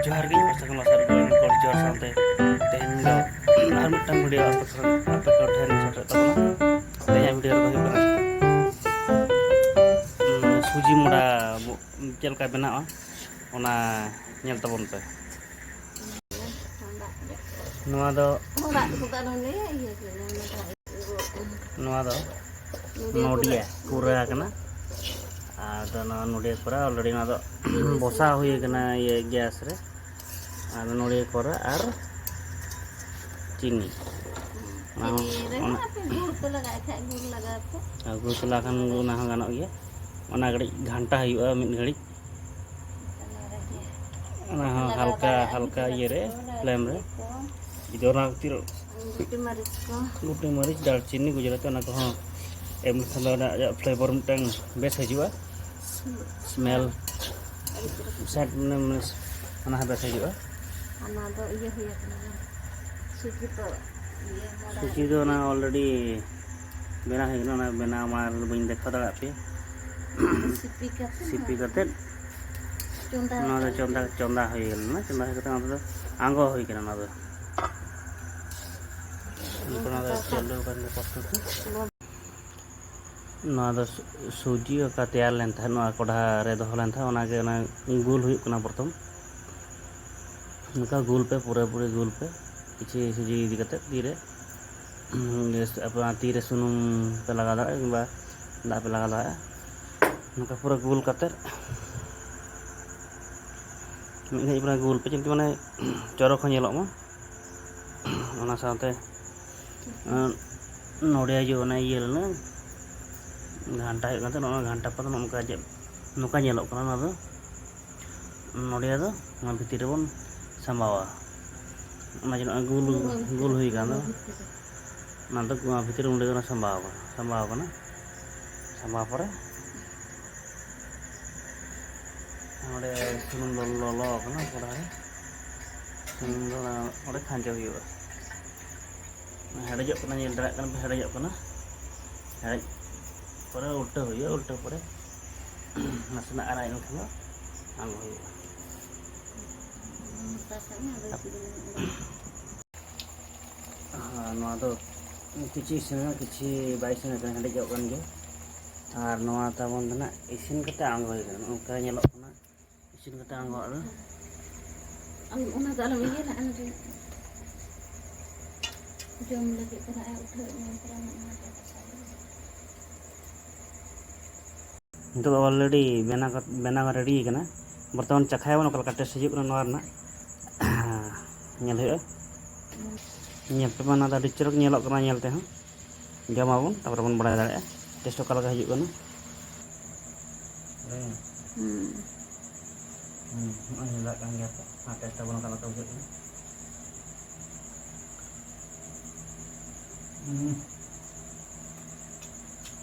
जोहार गे पासा खन लासार कोल जोर साथे तेहन दो आर मिटन वीडियो आपे को ठेन सेटर तबना तेया वीडियो रो हुई कना सुजी मुड़ा चेलका बनावा ओना नेल तबन पे नोआ दो नोआ दो नोडिया पूरा कना आदो ना नोडिया पूरा ऑलरेडी ना दो बसा हुई कना ये गैस रे आदो नोडिया पूरा आर चीनी गुड़ तला खान ना गानो गया ओना घड़ी घंटा हुआ मिड घड़ी हल्का हल्का ये रे फ्लेम रे इदोना तीर गुटी मरीच दालचीनी गुजराती ओना को एम खाना फ्लेवर मिटन बेस हजुआ स्मेल सेट ओना बेस हजुआ सुजी दो ना ऑलरेडी बेना है ना बेना मार बइन देखा दाड़ा पे सिपी करते ना दो चंदा चंदा हो गेल ना चंदा हो करते ना दो आंगो हो गेल ना दो ना दो चलो करने प्रस्तुत ना दो सुजी का तैयार लेन था ना कोढ़ा रे दो लेन था ओना के ना गुल हुई कना प्रथम उनका गुल पे पूरे गुल पे किसी सुजी दी करते धीरे अपना तीरे सुनुम पे लगा दाड़ा किंबा दा पे लगा दाड़ा उनका पूरा गुल करते मिड पूरा गुल पे चिंती माने चरक नेलोग मा ओना साथे नोडिया जो ना ये लेना घंटा हो करते ना घंटा पर नोका जे नोका नेलोग कना ना दो नोडिया दो ना भितर बन संभावा ना जो गुल गुल हुई गाना ना तो भितर उंडे ना संभावा कना संभाव परे ओडे सुनुम लो कना कोड़ा रे सुनुम लो ओडे खांजा हुआ हेडजो कना नेल दरा कना हेडजो कना हेड परे उल्टा परे नासना आराय खाना आंग हुआ हाँ नवा दो किछि सेना किछि बाइस सेना हेडजो कन गे और नवा ताबन दना इसिन कते आंग होय कना ओका नेलो कना इसिन कते आंग और ओना तो अलम ये ना जम लगे करा उठे तो ऑलरेडी बेना रेडी कना बर्तमान चखाय बन ओका टेस्ट हिजुग कना नवा ना नेल हुआ नेल पे माना दा चरक नेलोग कना नेल ते जमाबन तापर बन बड़ा दाड़ा टेस्ट ओका लगा हिजुग कना नेला kan गया था टेस्ट बन कना तो हिजुग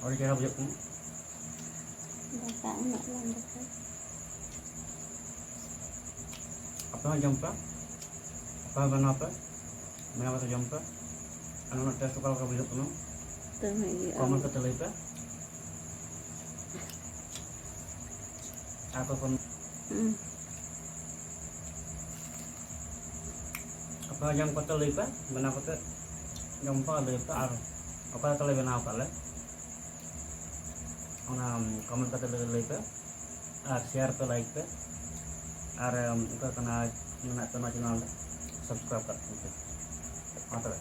और क्या बुझक कना apa jumpa apa bana apa मैं apa jumpa anu test kalau kamu bujuk kena komen ke telepa apa pun apa yang kota telepa bana kota jumpa telepa ar apa telepa bana apa le ona komen ke telepa ar share pe like pe और उनका कना channel subscribe कर सकते हैं।